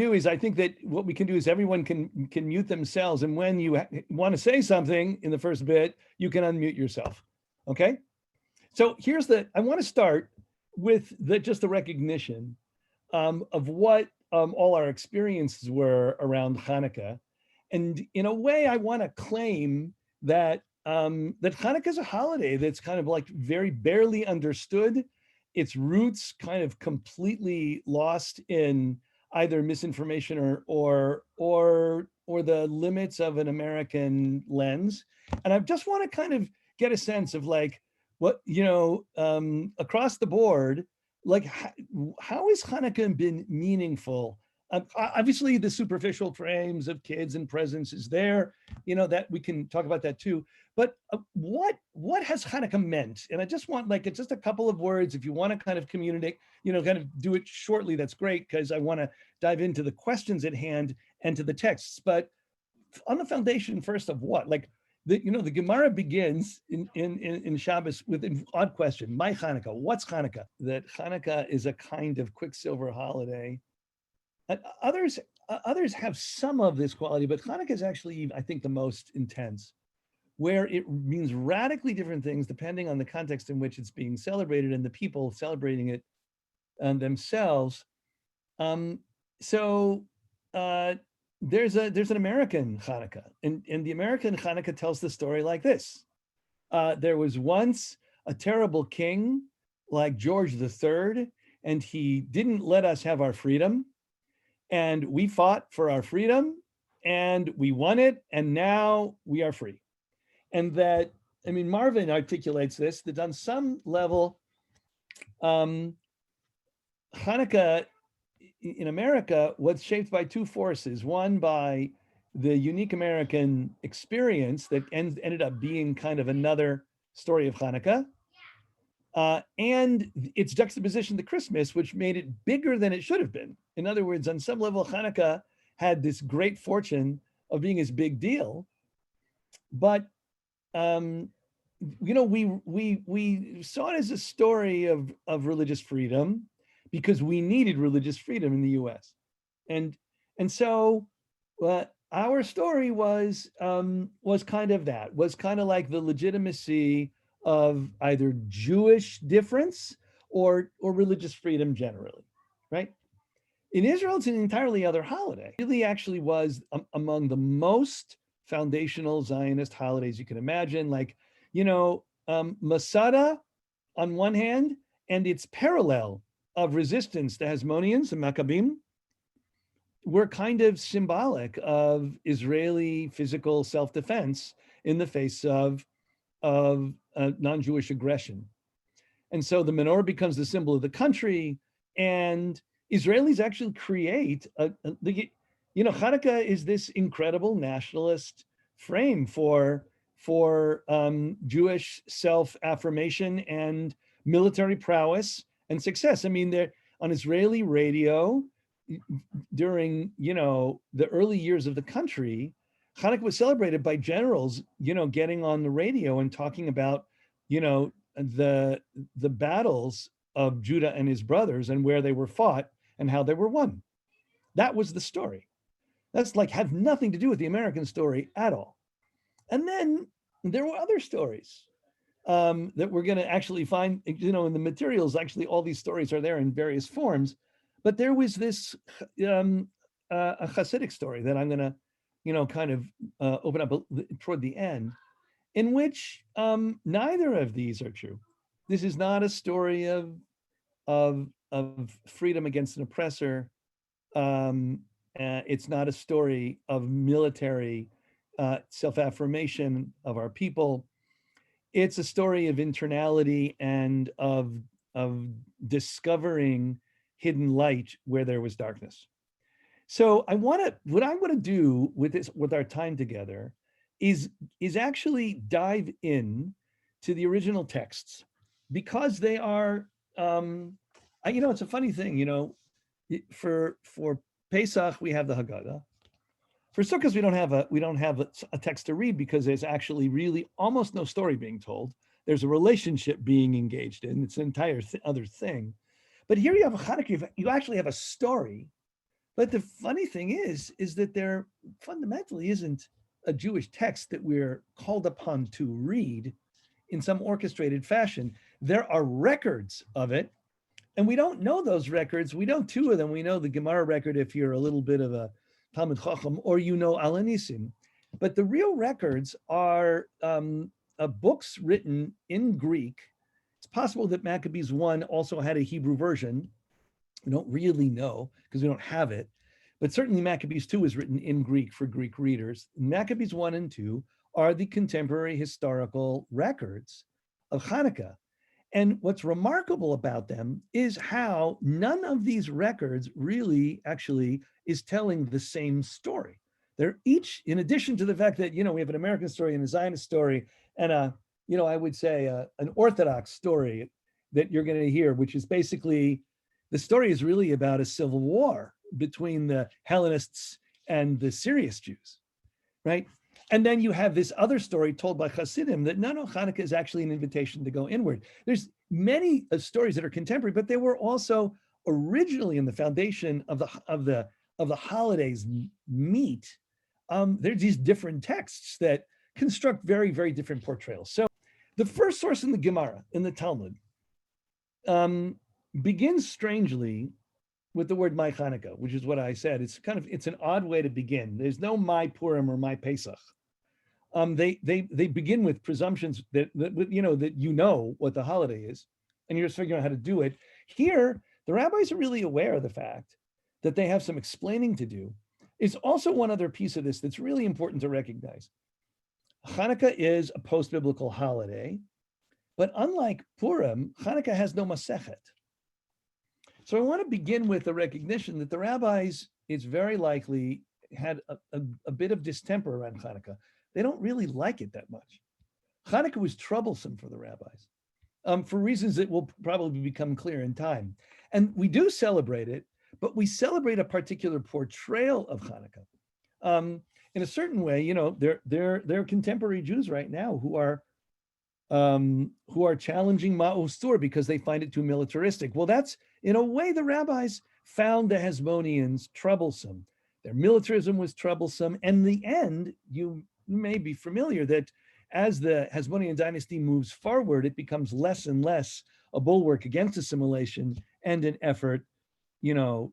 do is I think that what we can do is everyone can mute themselves, and when you want to say something in the first bit, you can unmute yourself. Okay. So I want to start with just the recognition of what all our experiences were around Hanukkah, and in a way, I want to claim that that Hanukkah is a holiday that's kind of like very barely understood, its roots kind of completely lost in either misinformation or the limits of an American lens. And I just want to kind of get a sense of like what, across the board, like how has Hanukkah been meaningful? Obviously, the superficial frames of kids and presents is there, that we can talk about that too. But what has Hanukkah meant? And I just want like just a couple of words. If you want to kind of communicate, kind of do it shortly, that's great, because I want to dive into the questions at hand and to the texts. But on the foundation first of what, like the Gemara begins in Shabbos with an odd question: My Hanukkah, what's Hanukkah? That Hanukkah is a kind of quicksilver holiday. Others have some of this quality, but Hanukkah is actually, I think, the most intense, where it means radically different things depending on the context in which it's being celebrated and the people celebrating it themselves. So there's an American Hanukkah, and the American Hanukkah tells the story like this. There was once a terrible king like George III, and he didn't let us have our freedom. And we fought for our freedom and we won it, and now we are free. And that, I mean, Marvin articulates this, that on some level, Hanukkah in America was shaped by two forces. One, by the unique American experience that ended up being kind of another story of Hanukkah, and its juxtaposition to Christmas, which made it bigger than it should have been. In other words, on some level, Hanukkah had this great fortune of being this big deal, but we saw it as a story of religious freedom because we needed religious freedom in the U.S. And so our story was kind of that, was kind of like the legitimacy of either Jewish difference or religious freedom generally, right? In Israel, it's an entirely other holiday. It really actually was among the most foundational Zionist holidays you can imagine, like, Masada on one hand, and its parallel of resistance, the Hasmoneans, the Maccabim, were kind of symbolic of Israeli physical self-defense in the face of non-Jewish aggression. And so the menorah becomes the symbol of the country, and Israelis actually create Hanukkah is this incredible nationalist frame for Jewish self-affirmation and military prowess and success. I mean, they're on Israeli radio during, the early years of the country. Hanukkah was celebrated by generals, getting on the radio and talking about, the battles of Judah and his brothers and where they were fought and how they were won. That was the story. That's like had nothing to do with the American story at all. And then there were other stories that we're going to actually find, in the materials. Actually, all these stories are there in various forms. But there was this a Hasidic story that I'm going to, kind of open up toward the end, in which neither of these are true. This is not a story of freedom against an oppressor. It's not a story of military self-affirmation of our people. It's a story of internality and of discovering hidden light where there was darkness. So what I want to do with our time together is actually dive in to the original texts, because they are, it's a funny thing, for Pesach we have the Haggadah. For Sukkot we don't have a text to read, because there's actually really almost no story being told. There's a relationship being engaged in. It's an entire other thing. But here you have a Hanukkah. You actually have a story, But the funny thing is that there fundamentally isn't a Jewish text that we're called upon to read in some orchestrated fashion. There are records of it, and we don't know those records. We know two of them. We know the Gemara record if you're a little bit of a Talmud Chacham, or you know Alanissim. But the real records are books written in Greek. It's possible that Maccabees 1 also had a Hebrew version. We don't really know because we don't have it. But certainly Maccabees 2 is written in Greek for Greek readers. Maccabees 1 and 2 are the contemporary historical records of Chanukah. And what's remarkable about them is how none of these records really actually is telling the same story. They're each, in addition to the fact that, we have an American story and a Zionist story and I would say an Orthodox story that you're going to hear, which is basically, the story is really about a civil war between the Hellenists and the serious Jews, right? And then you have this other story told by Hasidim that no, Chanukah is actually an invitation to go inward. There's many stories that are contemporary, but they were also originally in the foundation of the holidays meet. There's these different texts that construct very, very different portrayals. So the first source in the Gemara, in the Talmud, begins strangely with the word my Chanukah, which is what I said. It's an odd way to begin. There's no my Purim or my Pesach. They begin with presumptions that what the holiday is, and you're just figuring out how to do it. Here, the rabbis are really aware of the fact that they have some explaining to do. It's also one other piece of this that's really important to recognize. Chanukah is a post-biblical holiday, but unlike Purim, Chanukah has no Masechet. So I want to begin with the recognition that the rabbis, it's very likely, had a bit of distemper around Chanukah. They don't really like it that much. Chanukah was troublesome for the rabbis for reasons that will probably become clear in time. And we do celebrate it, but we celebrate a particular portrayal of Chanukah. In a certain way, there are contemporary Jews right now who are challenging Ma'usur because they find it too militaristic. Well, that's, in a way, the rabbis found the Hasmoneans troublesome. Their militarism was troublesome. And in the end, you may be familiar that as the Hasmonean dynasty moves forward, it becomes less and less a bulwark against assimilation and an effort,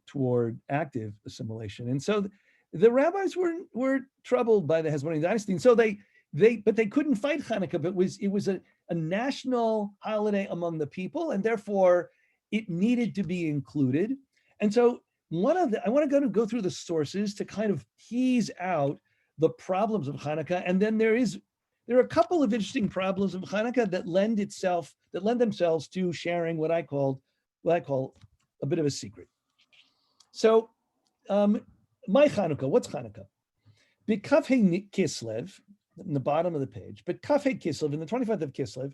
toward active assimilation. And so the rabbis were troubled by the Hasmonean dynasty. And so they couldn't fight Chanukah, but it was a national holiday among the people, and therefore it needed to be included. And so I want to go through the sources to kind of tease out the problems of Chanukah. And then there are a couple of interesting problems of Chanukah that lend themselves to sharing what I call a bit of a secret. So my Chanukah, what's Chanukah? B'Kafhei Kislev, in the bottom of the page, but Kafhei Kislev, in the 25th of Kislev,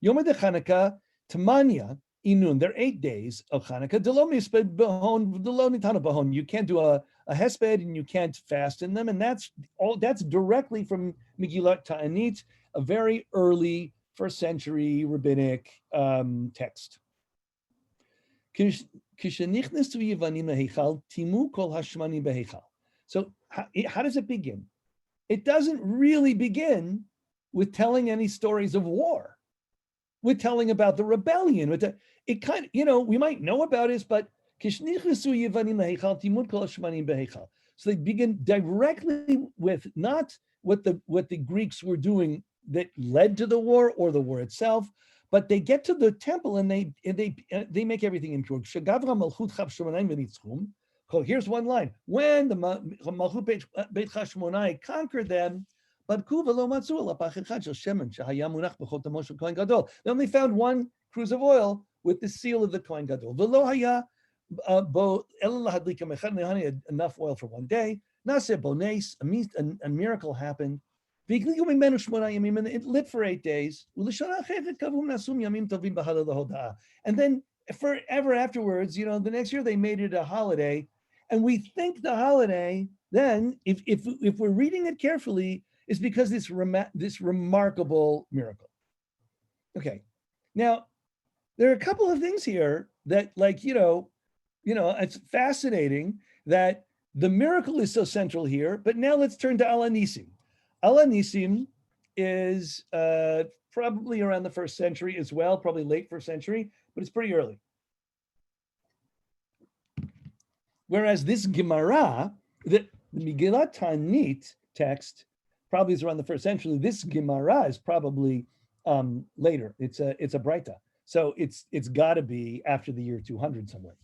Yom Chanukah, Tamanya, Inun, there are 8 days of Chanukah. Delo misped behon, delo nitana behon. You can't do a hesped and you can't fast in them. And that's directly from Megillat Ta'anit, a very early first century rabbinic text. So how does it begin? It doesn't really begin with telling any stories of war, with telling about the rebellion. We might know about it, but so they begin directly with not what the Greeks were doing that led to the war or the war itself, but they get to the temple and they make everything impure. Here's one line. When the Malchut Beit Chashmonai conquered them, they only found one cruse of oil with the seal of the Kohen Gadol. Enough oil for one day. A miracle happened. And it lit for 8 days. And then forever afterwards, the next year they made it a holiday. And we think the holiday, then, if we're reading it carefully, is because this remarkable miracle. Okay, now there are a couple of things here that, it's fascinating that the miracle is so central here, but now let's turn to Ala Nisim. Ala Nisim is probably around the 1st century as well, probably late 1st century, but it's pretty early. Whereas this Gemara, the Megillat Tanit text, probably is around the 1st century. This Gemara is probably later. It's a Braita, so it's got to be after the year 200 somewhere.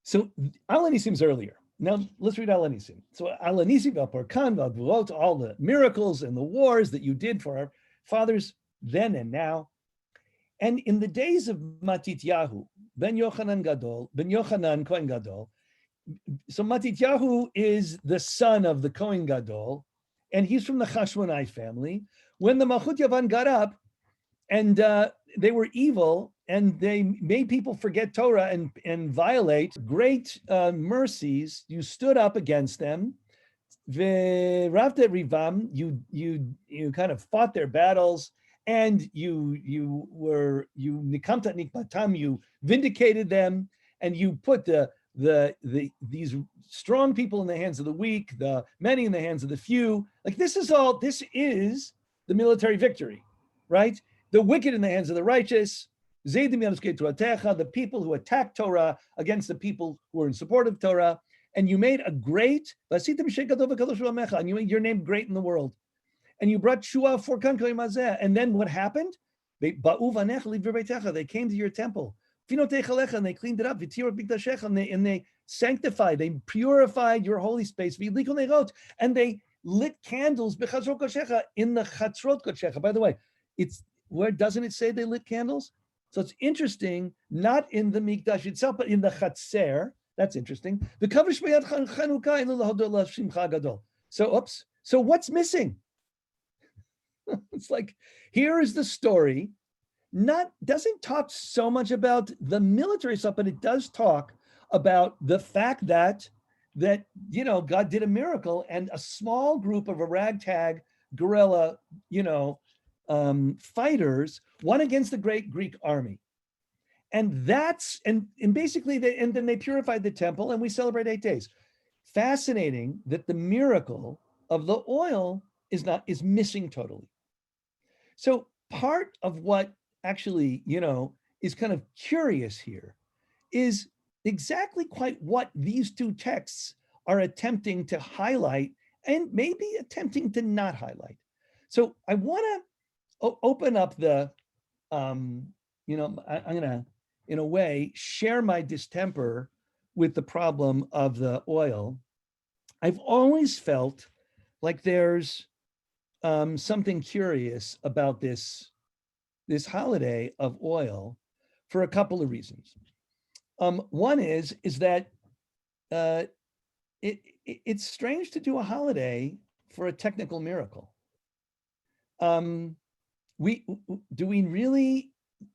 So Ala Nisim's earlier. Now let's read Ala Nisim. So Ala Nisim v'Parkan v'Gvurot, all the miracles and the wars that you did for our fathers then and now. And in the days of Matityahu, ben Yochanan Kohen Gadol. So Matityahu is the son of the Kohen Gadol, and he's from the Chashmonai family. When the Malchut Yavan got up, and they were evil, and they made people forget Torah and violate great mercies, you stood up against them. V'ravte rivam, you kind of fought their battles, and you nikamta nikmatam, you vindicated them, and you put these strong people in the hands of the weak, the many in the hands of the few. Like this is the military victory, right? The wicked in the hands of the righteous, the people who attack Torah against the people who are in support of Torah, and you made a great, and you made your name great in the world. And you brought Shua for Kankoy Mazeh. And then what happened? They came to your temple. And they cleaned it up. And they sanctified, they purified your holy space. And they lit candles in the Chatzrot Kodshecha. By the way, where doesn't it say they lit candles? So it's interesting, not in the Mikdash itself, but in the Chatzer. That's interesting. So what's missing? It's like, here is the story. Doesn't talk so much about the military stuff, but it does talk about the fact that God did a miracle, and a small group of a ragtag guerrilla, fighters won against the great Greek army. And basically then they purified the temple, and we celebrate 8 days. Fascinating that the miracle of the oil is missing totally. So part of what actually, is kind of curious here is exactly quite what these two texts are attempting to highlight, and maybe attempting to not highlight. So I want to open up I'm going to, in a way, share my distemper with the problem of the oil. I've always felt like there's something curious about this holiday of oil for a couple of reasons. One is that it's strange to do a holiday for a technical miracle. We really,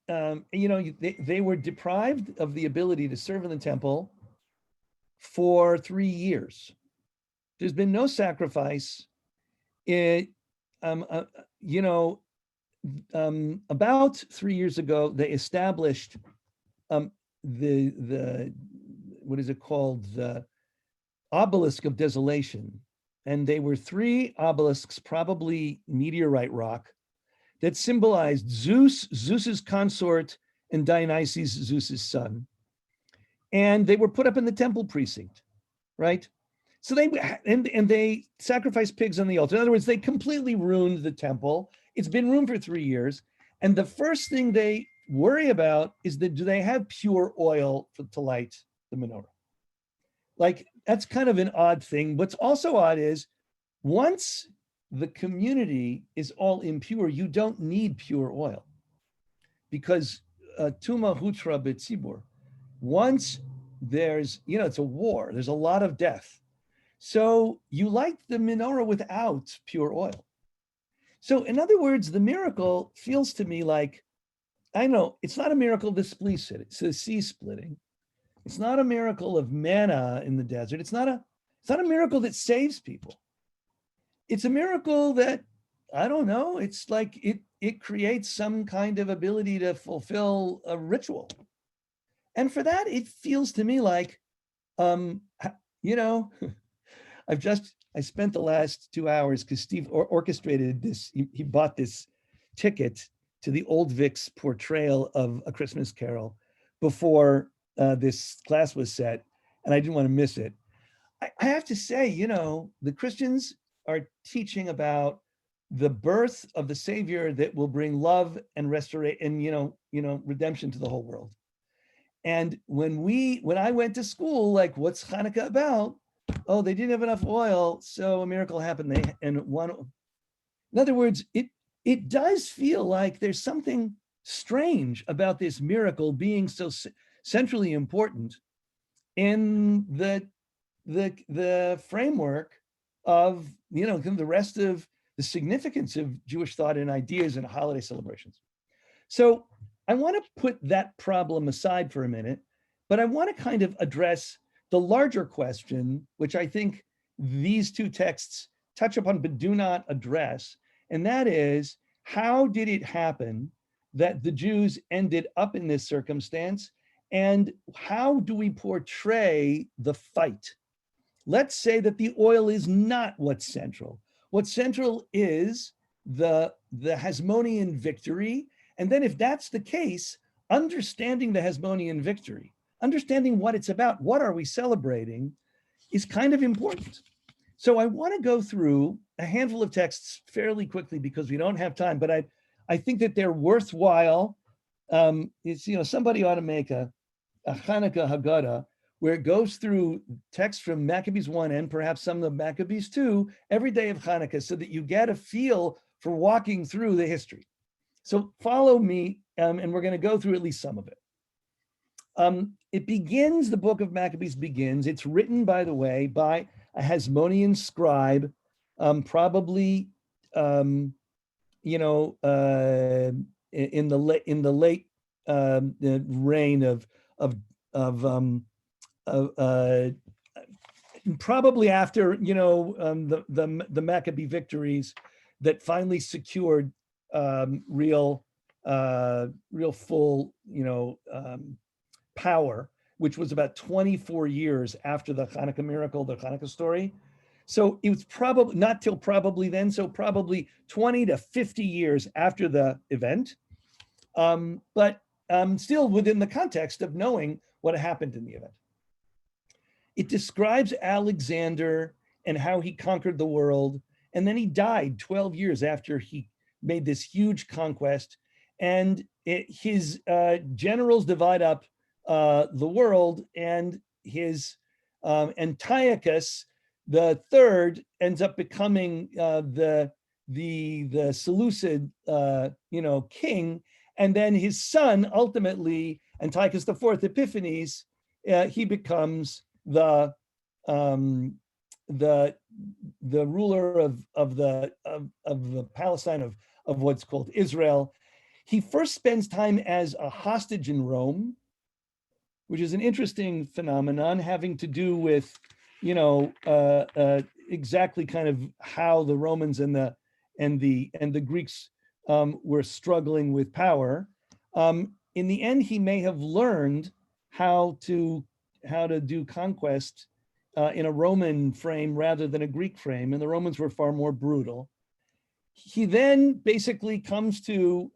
they were deprived of the ability to serve in the temple for 3 years. There's been no sacrifice. About 3 years ago, they established the what is it called, the obelisk of desolation, and they were 3 obelisks, probably meteorite rock, that symbolized Zeus's consort, and Dionysus, Zeus's son, and they were put up in the temple precinct, right? So they sacrificed pigs on the altar. In other words, they completely ruined the temple. It's been ruined for 3 years. And the first thing they worry about is do they have pure oil to light the menorah? Like, that's kind of an odd thing. What's also odd is once the community is all impure, you don't need pure oil, because tuma hutra b'tzibur. Once there's, it's a war, there's a lot of death. So you light the menorah without pure oil. So in other words, the miracle feels to me like, I know it's not a miracle of the sea splitting. It's not a miracle of manna in the desert. It's not a miracle that saves people. It's a miracle that, I don't know, it's like it creates some kind of ability to fulfill a ritual. And for that, it feels to me like You know, I spent the last 2 hours because Steve orchestrated this. He bought this ticket to the Old Vic's portrayal of A Christmas Carol before this class was set, and I didn't want to miss it. I have to say, the Christians are teaching about the birth of the Savior that will bring love and restoration and redemption to the whole world. And when I went to school, like, what's Hanukkah about? Oh, they didn't have enough oil, so a miracle happened. In other words, it does feel like there's something strange about this miracle being so centrally important in the framework of the rest of the significance of Jewish thought and ideas and holiday celebrations. So I want to put that problem aside for a minute, but I want to kind of address the larger question, which I think these two texts touch upon but do not address, and that is, how did it happen that the Jews ended up in this circumstance, and how do we portray the fight? Let's say that the oil is not what's central. What's central is the Hasmonean victory. And then if that's the case, understanding the Hasmonean victory, understanding what it's about, what are we celebrating, is kind of important. So I want to go through a handful of texts fairly quickly because we don't have time, but I think that they're worthwhile. Somebody ought to make a Chanukah Haggadah where it goes through texts from Maccabees 1 and perhaps some of Maccabees 2 every day of Hanukkah so that you get a feel for walking through the history. So follow me, and we're going to go through at least some of it. The book of Maccabees begins. It's written, by the way, by a Hasmonean scribe, probably, in the late reign of probably after the Maccabee victories that finally secured real full power, which was about 24 years after the Hanukkah miracle, the Hanukkah story. So it was probably not till probably then, so probably 20 to 50 years after the event, but still within the context of knowing what happened in the event. It describes Alexander and how he conquered the world, and then he died 12 years after he made this huge conquest, and his generals divide up the world, and his Antiochus the third ends up becoming the Seleucid king, and then his son ultimately, Antiochus the fourth Epiphanes, he becomes the ruler of the Palestine of what's called Israel. He first spends time as a hostage in Rome, which is an interesting phenomenon having to do with exactly kind of how the Romans and the Greeks were struggling with power. In the end, he may have learned how to do conquest in a Roman frame rather than a Greek frame, and the Romans were far more brutal. He then basically comes to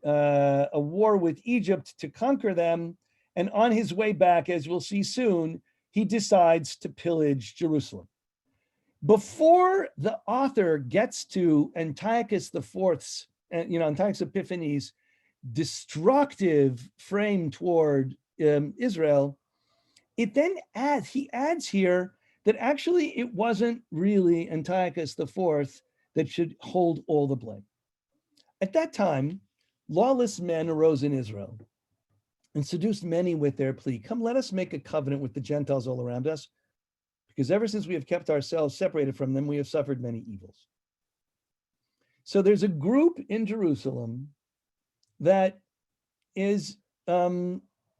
a war with Egypt to conquer them, and on his way back, as we'll see soon, he decides to pillage Jerusalem. Before the author gets to Antiochus IV's, Antiochus Epiphanes' destructive frame toward Israel, it then he adds here that actually it wasn't really Antiochus IV that should hold all the blame. At that time, lawless men arose in Israel and seduced many with their plea, "Come, let us make a covenant with the Gentiles all around us, because ever since we have kept ourselves separated from them, we have suffered many evils." So there's a group in Jerusalem that is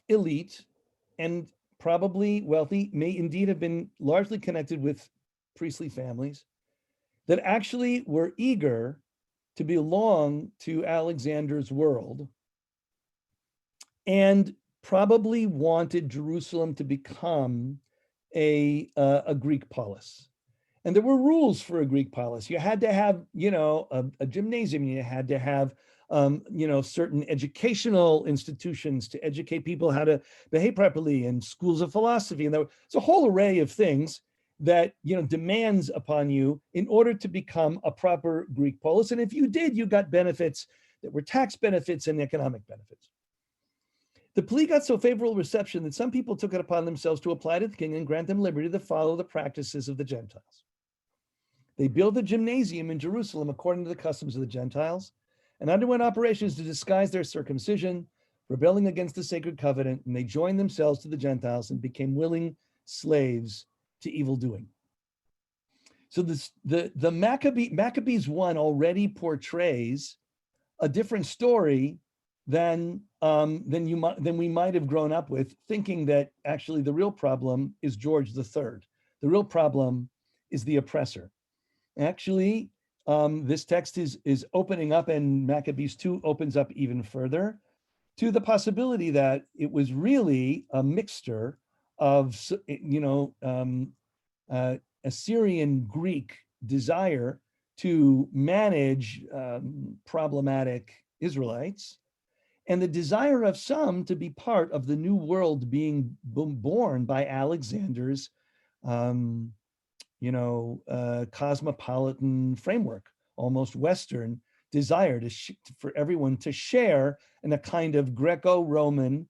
elite and probably wealthy, may indeed have been largely connected with priestly families, that actually were eager to belong to Alexander's world and probably wanted Jerusalem to become a Greek polis. And there were rules for a Greek polis. You had to have, a gymnasium. You had to have, certain educational institutions to educate people how to behave properly, and schools of philosophy. And there's a whole array of things that, demands upon you in order to become a proper Greek polis. And if you did, you got benefits that were tax benefits and economic benefits. The plea got so favorable reception that some people took it upon themselves to apply to the king and grant them liberty to follow the practices of the Gentiles. They built a gymnasium in Jerusalem according to the customs of the Gentiles, and underwent operations to disguise their circumcision, rebelling against the sacred covenant, and they joined themselves to the Gentiles and became willing slaves to evil doing. So the Maccabees 1 already portrays a different story than we might have grown up with, thinking that actually the real problem is George III. The real problem is the oppressor. Actually, this text is opening up, and Maccabees 2 opens up even further to the possibility that it was really a mixture of, Assyrian Greek desire to manage problematic Israelites, and the desire of some to be part of the new world being born by Alexander's cosmopolitan framework, almost Western desire for everyone to share in a kind of Greco-Roman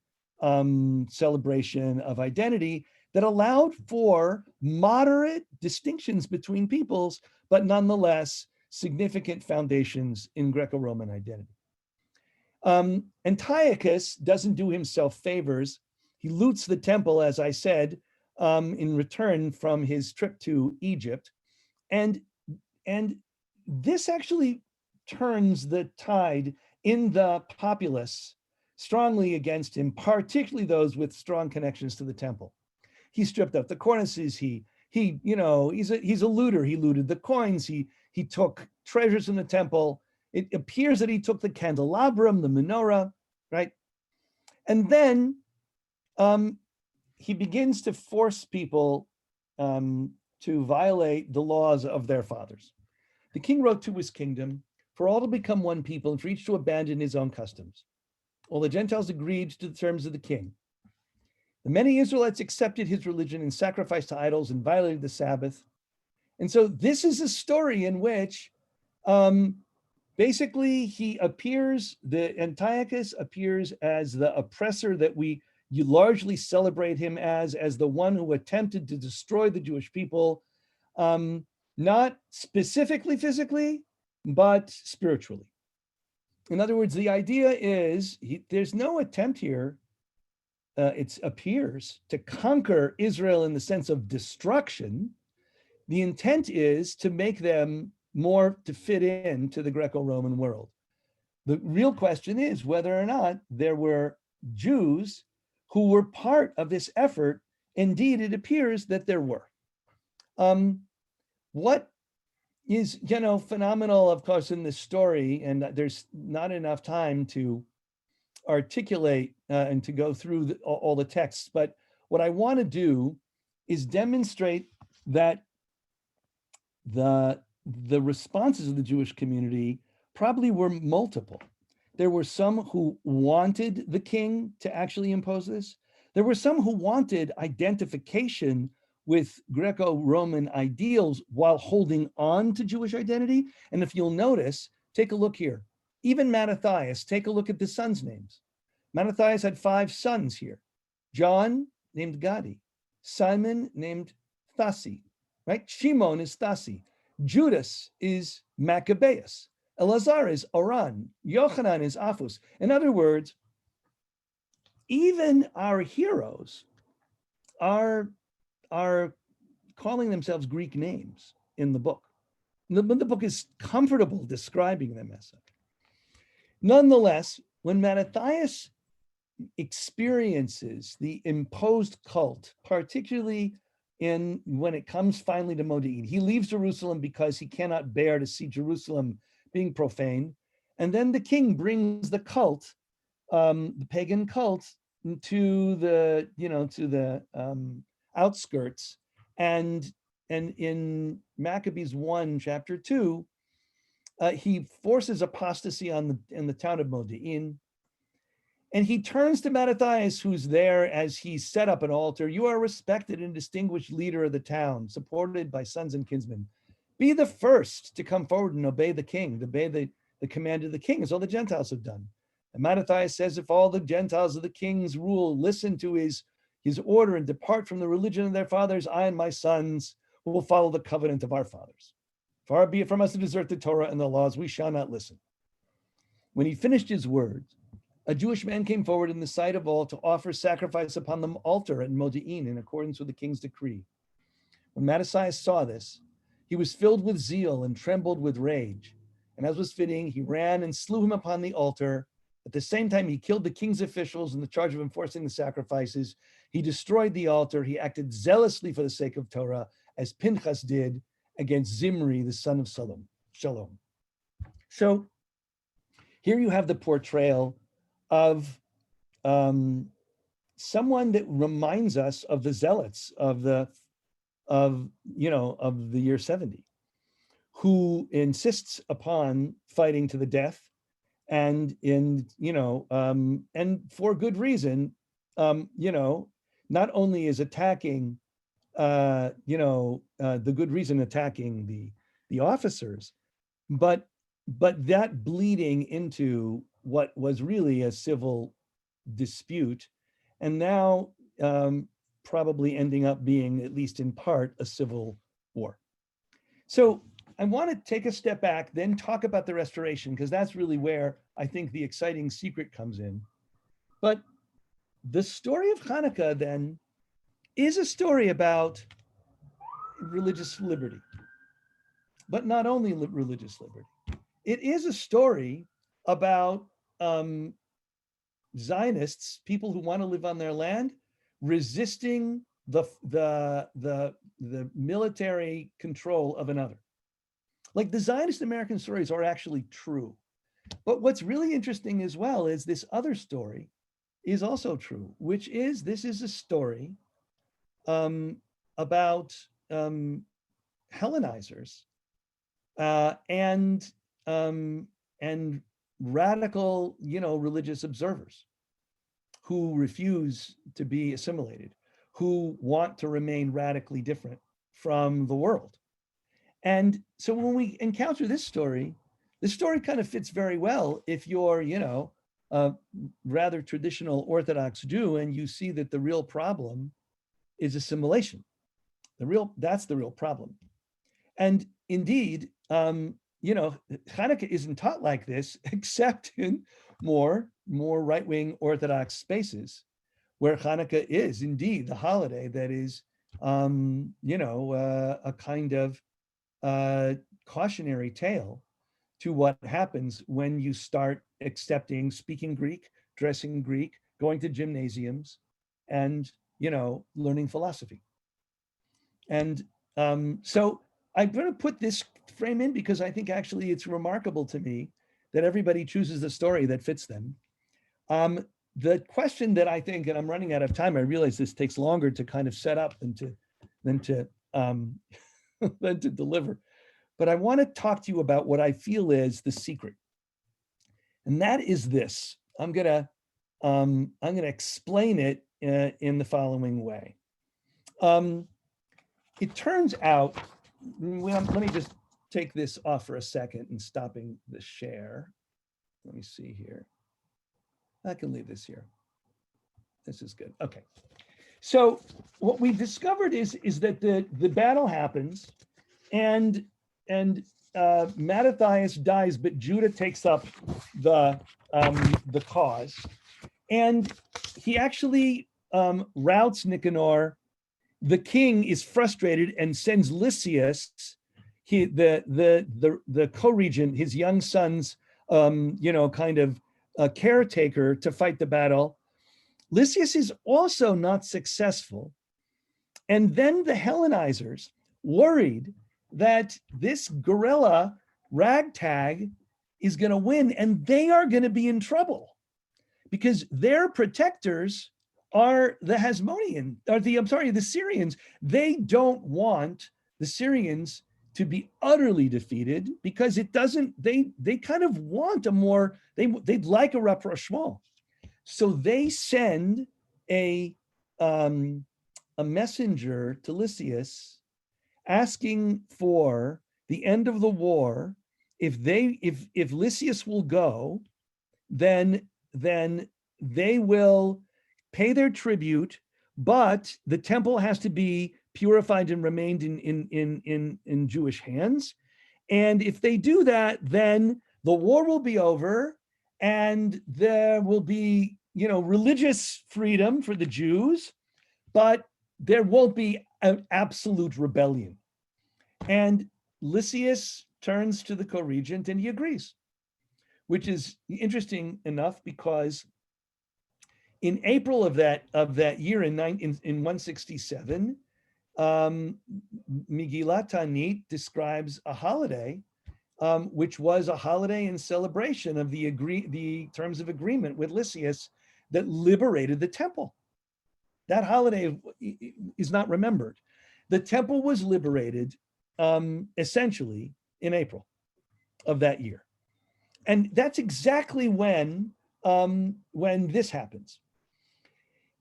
celebration of identity that allowed for moderate distinctions between peoples, but nonetheless significant foundations in Greco-Roman identity. Antiochus doesn't do himself favors. He loots the temple, as I said, in return from his trip to Egypt. And this actually turns the tide in the populace strongly against him, particularly those with strong connections to the temple. He stripped up the cornices. He's a looter. He looted the coins. He took treasures from the temple. It appears that he took the candelabrum, the menorah, right? And then he begins to force people to violate the laws of their fathers. The king wrote to his kingdom for all to become one people and for each to abandon his own customs. All the Gentiles agreed to the terms of the king. The many Israelites accepted his religion and sacrificed to idols and violated the Sabbath. And so this is a story in which basically Antiochus appears as the oppressor that you largely celebrate him as the one who attempted to destroy the Jewish people, not specifically physically, but spiritually. In other words, the idea is there's no attempt here, it appears, to conquer Israel in the sense of destruction. The intent is to make them more to fit into the Greco-Roman world. The real question is whether or not there were Jews who were part of this effort. Indeed, it appears that there were. What is, phenomenal, of course, in this story, and there's not enough time to articulate and to go through all the texts, but what I want to do is demonstrate that the responses of the Jewish community probably were multiple. There were some who wanted the king to actually impose this. There were some who wanted identification with Greco-Roman ideals while holding on to Jewish identity. And if you'll notice, take a look here. Even Mattathias, take a look at the sons' names. Mattathias had 5 sons here. John, named Gadi. Simon, named Thassi, right? Shimon is Thassi. Judas is Maccabeus. Elazar is Oran. Yochanan is Aphus. In other words, even our heroes are calling themselves Greek names in the book. The book is comfortable describing them as such. Nonetheless, when Mattathias experiences the imposed cult, particularly when it comes finally to Modi'in, he leaves Jerusalem because he cannot bear to see Jerusalem being profaned. And then the king brings the cult, the pagan cult, to the outskirts. And in Maccabees 1, chapter 2, he forces apostasy in the town of Modi'in. And he turns to Mattathias, who's there as he set up an altar. You are a respected and distinguished leader of the town, supported by sons and kinsmen. Be the first to come forward and obey the king, obey the command of the king, as all the Gentiles have done. And Mattathias says, if all the Gentiles of the king's rule listen to his order and depart from the religion of their fathers, I and my sons will follow the covenant of our fathers. Far be it from us to desert the Torah and the laws, we shall not listen. When he finished his words, a Jewish man came forward in the sight of all to offer sacrifice upon the altar at Modi'in in accordance with the king's decree. When Mattathias saw this, he was filled with zeal and trembled with rage. And as was fitting, he ran and slew him upon the altar. At the same time, he killed the king's officials in the charge of enforcing the sacrifices. He destroyed the altar. He acted zealously for the sake of Torah, as Pinchas did against Zimri, the son of Shalom. So here you have the portrayal of someone that reminds us of the zealots of the year 70, who insists upon fighting to the death, and and for good reason. Not only is attacking the good reason attacking the officers, but that bleeding into what was really a civil dispute, and now probably ending up being, at least in part, a civil war. So I want to take a step back, then talk about the restoration, because that's really where I think the exciting secret comes in. But the story of Chanukah then is a story about religious liberty, but not only religious liberty. It is a story about Zionists, people who want to live on their land, resisting the military control of another. Like, the Zionist American stories are actually true. But what's really interesting as well is this other story is also true, which is this is a story about Hellenizers and radical, religious observers who refuse to be assimilated, who want to remain radically different from the world. And so when we encounter this story kind of fits very well if you're, a rather traditional Orthodox Jew, and you see that the real problem is assimilation. That's the real problem. And indeed, Chanukah isn't taught like this, except in more right-wing Orthodox spaces, where Chanukah is indeed the holiday that is, a kind of cautionary tale to what happens when you start accepting speaking Greek, dressing Greek, going to gymnasiums, and learning philosophy. And so I'm going to put this frame in because I think actually it's remarkable to me that everybody chooses the story that fits them. The question that I think, and I'm running out of time, I realize this takes longer to kind of set up than to deliver. But I want to talk to you about what I feel is the secret. And that is this. I'm gonna explain it in the following way. It turns out, let me just take this off for a second and stopping the share. Let me see here. I can leave this here. This is good. Okay. So what we've discovered is that the battle happens, and Mattathias dies, but Judah takes up the cause, and he actually routs Nicanor. The king is frustrated and sends Lysias, the co-regent, his young son's kind of caretaker, to fight the battle. Lysias is also not successful. And then the Hellenizers, worried that this guerrilla ragtag is going to win, and they are going to be in trouble because their protectors are the Hasmonean, or the Syrians. They don't want the Syrians to be utterly defeated, because it doesn't, they kind of want a more, they'd like a rapprochement. So they send a messenger to Lysias asking for the end of the war. If Lysias will go, then they will pay their tribute, but the temple has to be purified and remained in Jewish hands. And if they do that, then the war will be over, and there will be, religious freedom for the Jews, but there won't be an absolute rebellion. And Lysias turns to the co-regent and he agrees, which is interesting enough because in April of that year, in 167, Megillat Tanit describes a holiday, which was a holiday in celebration of the terms of agreement with Lysias that liberated the temple. That holiday is not remembered. The temple was liberated essentially in April of that year. And that's exactly when this happens.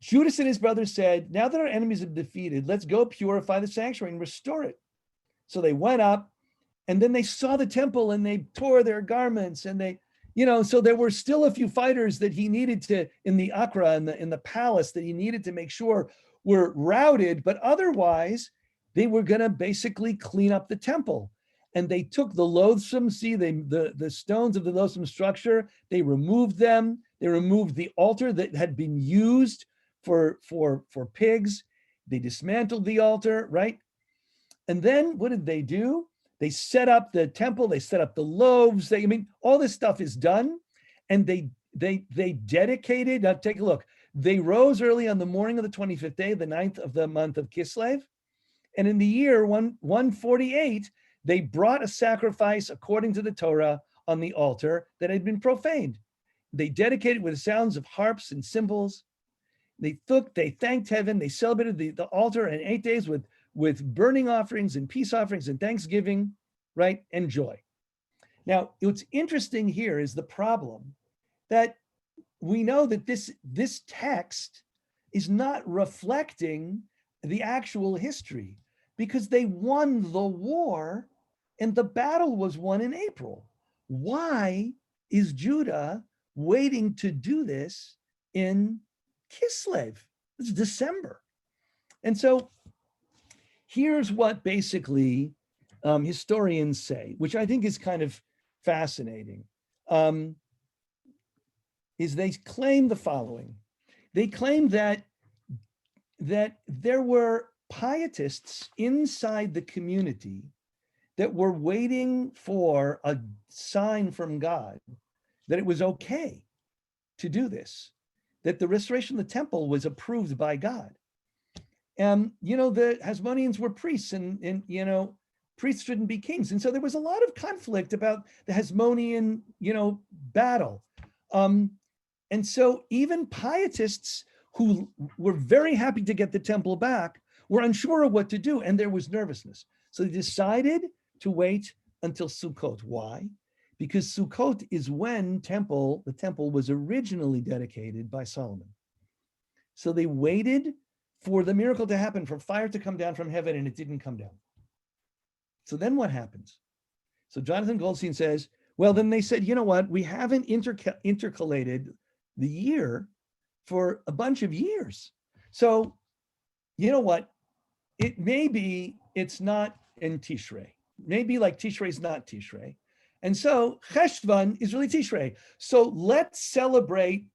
Judas and his brothers said, now that our enemies have defeated, let's go purify the sanctuary and restore it. So they went up, and then they saw the temple and they tore their garments, and they, so there were still a few fighters that he needed to, in the Akra, in the palace, that he needed to make sure were routed, but otherwise they were going to basically clean up the temple. And they took the loathsome, the stones of the loathsome structure, they removed them. They removed the altar that had been used for pigs. They dismantled the altar, right? And then what did they do? They set up the temple, they set up the loaves. All this stuff is done. And they dedicated, now take a look. They rose early on the morning of the 25th day, the 9th of the month of Kislev. And in the year 148, they brought a sacrifice according to the Torah on the altar that had been profaned. They dedicated with sounds of harps and cymbals. They thanked heaven. They celebrated the altar in 8 days with burning offerings and peace offerings and thanksgiving, right? And joy. Now, what's interesting here is the problem that we know that this text is not reflecting the actual history, because they won the war and the battle was won in April. Why is Judah waiting to do this in Kislev? It's December. And so here's what basically historians say, which I think is kind of fascinating, is they claim the following. They claim that there were pietists inside the community that were waiting for a sign from God that it was okay to do this, that the restoration of the temple was approved by God. And, the Hasmoneans were priests, and priests shouldn't be kings. And so there was a lot of conflict about the Hasmonean, battle. And so even pietists who were very happy to get the temple back were unsure of what to do, and there was nervousness. So they decided to wait until Sukkot. Why? Because Sukkot is when the temple was originally dedicated by Solomon. So they waited for the miracle to happen, for fire to come down from heaven, and it didn't come down. So then what happens? So Jonathan Goldstein says, well, then they said, you know what? We haven't intercalated the year for a bunch of years. So you know what? It's not in Tishrei. Maybe like Tishrei is not Tishrei. And so Cheshvan is really Tishrei. So let's celebrate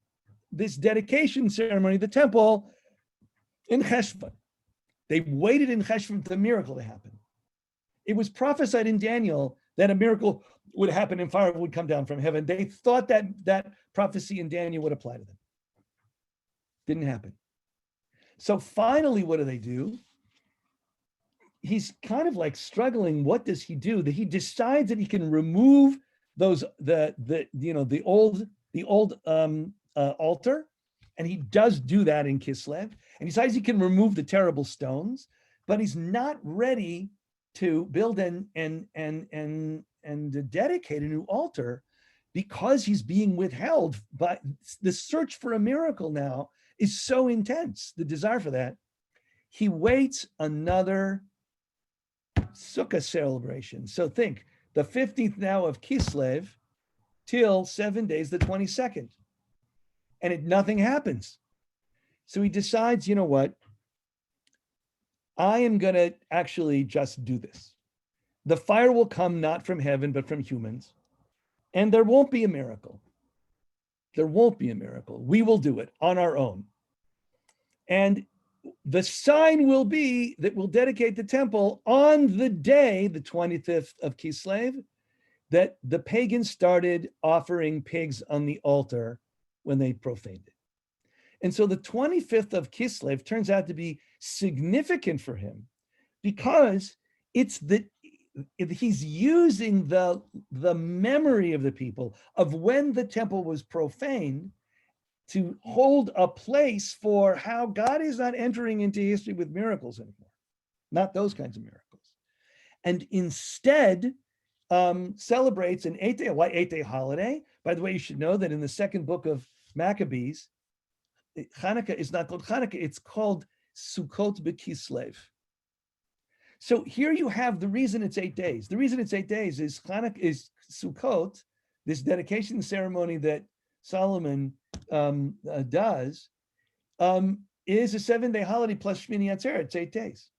this dedication ceremony of the temple in Cheshvan. They waited in Cheshvan for the miracle to happen. It was prophesied in Daniel that a miracle would happen and fire would come down from heaven. They thought that prophecy in Daniel would apply to them. Didn't happen. So finally, what do? He's kind of like struggling. What does he do? That he decides that he can remove those the old altar And he does do that in Kislev. And he decides he can remove the terrible stones, but he's not ready to build and dedicate a new altar because he's being withheld. But the search for a miracle now is so intense, the desire for that. He waits another Sukkah celebration. So think, the 15th now of Kislev till 7 days, the 22nd. And nothing happens. So he decides, you know what? I am going to actually just do this. The fire will come not from heaven, but from humans. And there won't be a miracle. There won't be a miracle. We will do it on our own. And the sign will be that we'll dedicate the temple on the day, the 25th of Kislev, that the pagans started offering pigs on the altar when they profaned it. And so the 25th of Kislev turns out to be significant for him because he's using the memory of the people of when the temple was profaned to hold a place for how God is not entering into history with miracles anymore, not those kinds of miracles, and instead celebrates an 8-day, why 8-day holiday? By the way, you should know that in the second book of Maccabees, Chanukah is not called Chanukah, it's called Sukkot B'Kislev. So here you have the reason it's 8 days. The reason it's 8 days is Chanukah is Sukkot, this dedication ceremony that Solomon does, is a 7-day holiday plus Shmini Atzeret. It's 8 days.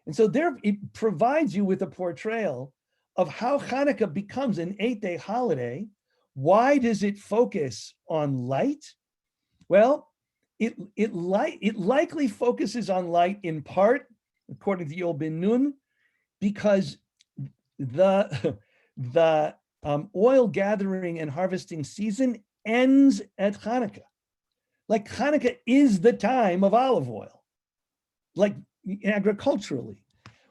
And so there it provides you with a portrayal of how Chanukah becomes an 8-day holiday. Why does it focus on light? Well, it likely focuses on light in part, according to Yol Ben Nun, because the oil gathering and harvesting season ends at Chanukah. Like Chanukah is the time of olive oil, like agriculturally.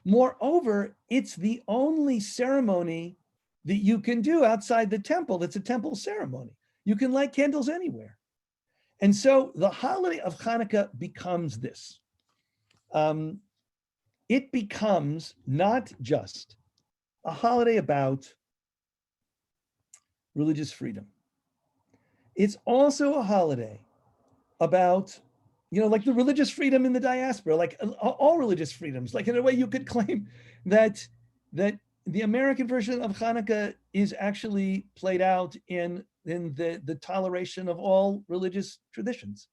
Moreover, it's the only ceremony that you can do outside the temple that's a temple ceremony. You can light candles anywhere. And so the holiday of Chanukah becomes this. It becomes not just a holiday about religious freedom. It's also a holiday about, like the religious freedom in the diaspora, like all religious freedoms. Like in a way you could claim that the American version of Hanukkah is actually played out in the toleration of all religious traditions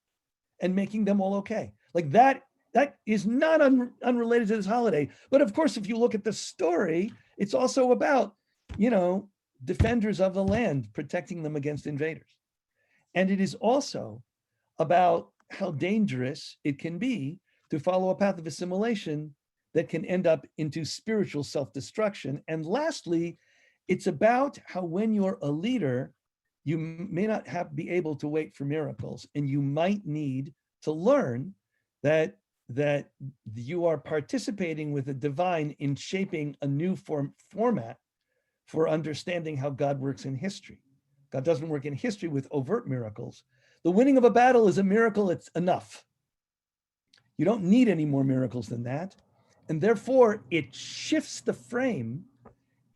and making them all okay. Like that is not unrelated to this holiday. But of course, if you look at the story, it's also about, defenders of the land, protecting them against invaders. And it is also about how dangerous it can be to follow a path of assimilation that can end up into spiritual self-destruction. And lastly, it's about how when you're a leader, you may not be able to wait for miracles, and you might need to learn that you are participating with the divine in shaping a new format for understanding how God works in history. God doesn't work in history with overt miracles. The winning of a battle is a miracle, it's enough. You don't need any more miracles than that. And therefore, it shifts the frame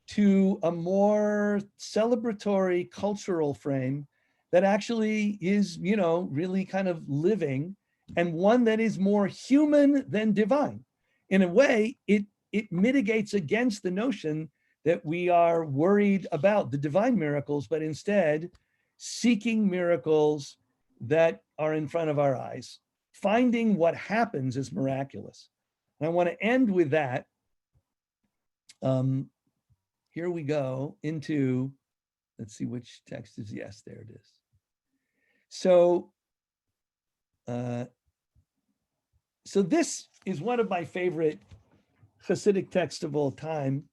to a more celebratory cultural frame that actually is, really kind of living, and one that is more human than divine. In a way, it mitigates against the notion that we are worried about the divine miracles, but instead seeking miracles that are in front of our eyes, finding what happens is miraculous. And I want to end with that. Here we go into, let's see which text is, yes, there it is. So this is one of my favorite Hasidic texts of all time.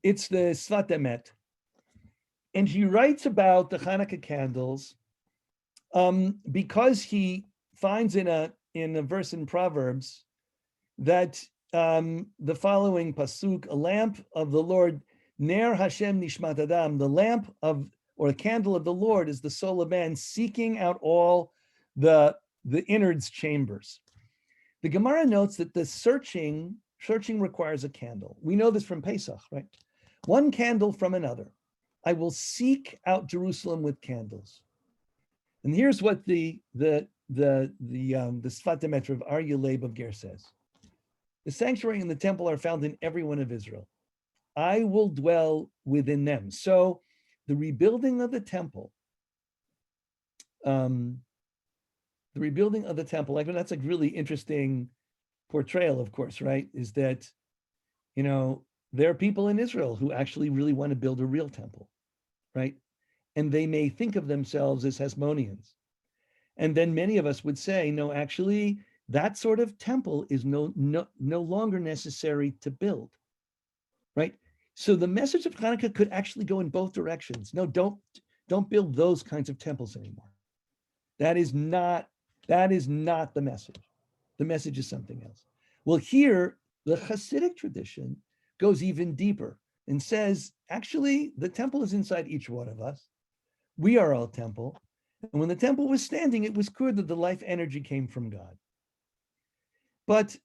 It's the Sfat Emet. And he writes about the Hanukkah candles because he finds in a verse in Proverbs that the following pasuk, a lamp of the Lord, Ner Hashem Nishmat Adam, the lamp of, or a candle of the Lord is the soul of man, seeking out all the innards chambers. The Gemara notes that the searching requires a candle. We know this from Pesach, right? One candle from another. I will seek out Jerusalem with candles. And here's what the Sfat Emet of Aryeh Leib of Ger says. The sanctuary and the temple are found in every one of Israel. I will dwell within them. So the rebuilding of the temple, like that's a really interesting portrayal, of course, right? Is that, there are people in Israel who actually really want to build a real temple, right? And they may think of themselves as Hasmoneans. And then many of us would say, no, actually, that sort of temple is no longer necessary to build, right? So the message of Chanukah could actually go in both directions. No, don't build those kinds of temples anymore. That is not the message. The message is something else. Well, here, the Hasidic tradition goes even deeper and says, actually, the temple is inside each one of us. We are all temple. And when the temple was standing, it was clear that the life energy came from God. But,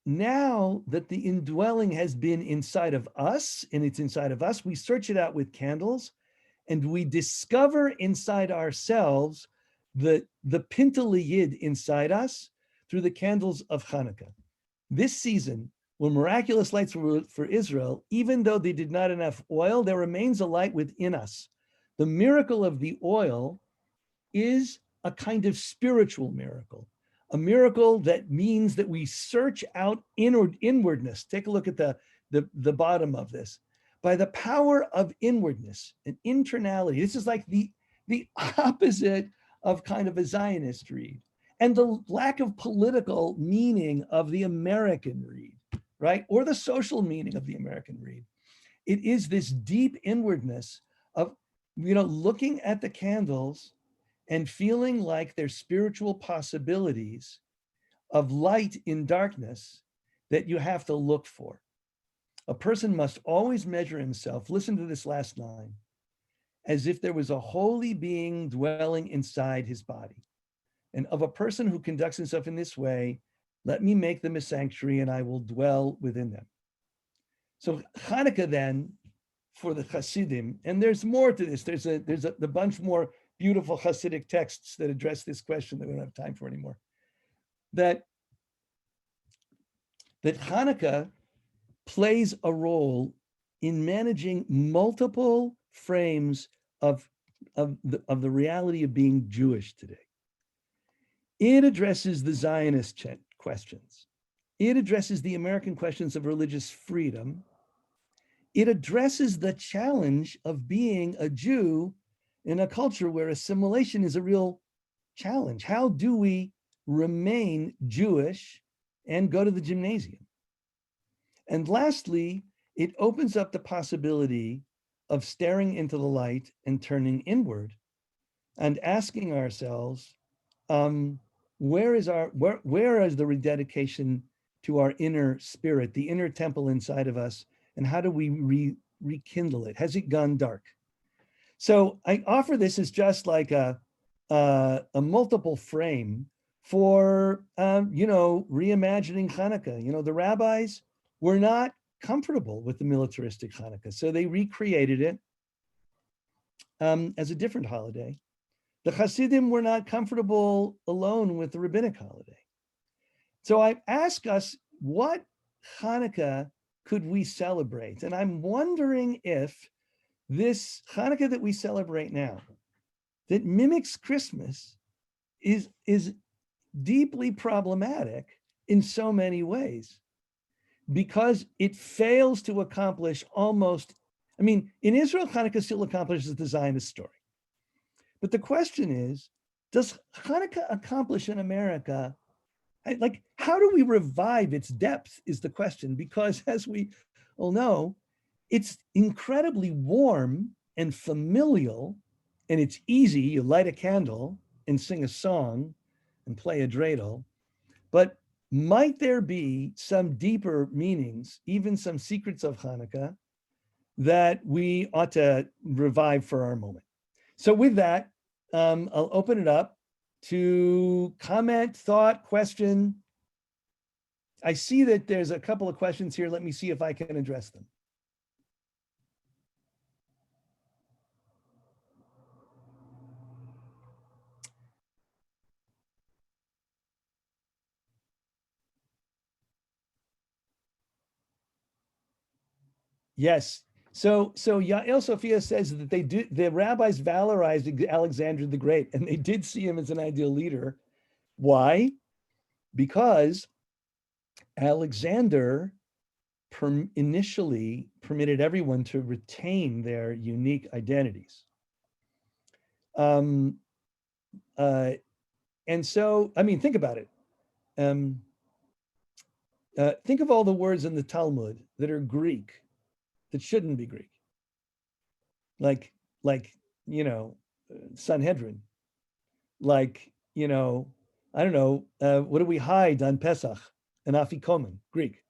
now that the indwelling has been inside of us, and it's inside of us, we search it out with candles, and we discover inside ourselves the Pintel Yid inside us through the candles of Chanukah. This season, when miraculous lights were for Israel, even though they did not have enough oil, there remains a light within us. The miracle of the oil is a kind of spiritual miracle, a miracle that means that we search out inwardness. Take a look at the bottom of this. By the power of inwardness and internality, this is like the opposite of kind of a Zionist read, and the lack of political meaning of the American read, right? Or the social meaning of the American read. It is this deep inwardness of, looking at the candles and feeling like there's spiritual possibilities of light in darkness that you have to look for. A person must always measure himself, listen to this last line, as if there was a holy being dwelling inside his body. And of a person who conducts himself in this way, let me make them a sanctuary and I will dwell within them. So Chanukah then, for the Hasidim, and there's more to this, there's a bunch more beautiful Hasidic texts that address this question that we don't have time for anymore. That Chanukah plays a role in managing multiple frames of the reality of being Jewish today. It addresses the Zionist questions. It addresses the American questions of religious freedom. It addresses the challenge of being a Jew in a culture where assimilation is a real challenge. How do we remain Jewish and go to the gymnasium? And lastly, it opens up the possibility of staring into the light and turning inward and asking ourselves, where is the rededication to our inner spirit, the inner temple inside of us, and how do we rekindle it? Has it gone dark? So I offer this as just like a multiple frame for reimagining Chanukah. The rabbis were not comfortable with the militaristic Chanukah, so they recreated it as a different holiday. The Hasidim were not comfortable alone with the rabbinic holiday. So I ask us, what Chanukah could we celebrate? And I'm wondering if this Chanukah that we celebrate now, that mimics Christmas, is deeply problematic in so many ways, because it fails to accomplish in Israel, Chanukah still accomplishes the Zionist story. But the question is, does Chanukah accomplish in America? Like, how do we revive its depth is the question, because as we all know, it's incredibly warm and familial, and it's easy. You light a candle and sing a song and play a dreidel, but might there be some deeper meanings, even some secrets of Chanukah, that we ought to revive for our moment? So with that, I'll open it up to comment, thought, question? I see that there's a couple of questions here. Let me see if I can address them. Yes. So Yael Sophia says that the rabbis valorized Alexander the Great, and they did see him as an ideal leader. Why? Because Alexander initially permitted everyone to retain their unique identities. And so, I mean, think about it. Think of all the words in the Talmud that are Greek, that shouldn't be Greek. Like, Sanhedrin. Like, I don't know, what do we hide on Pesach? An afikomen, Greek.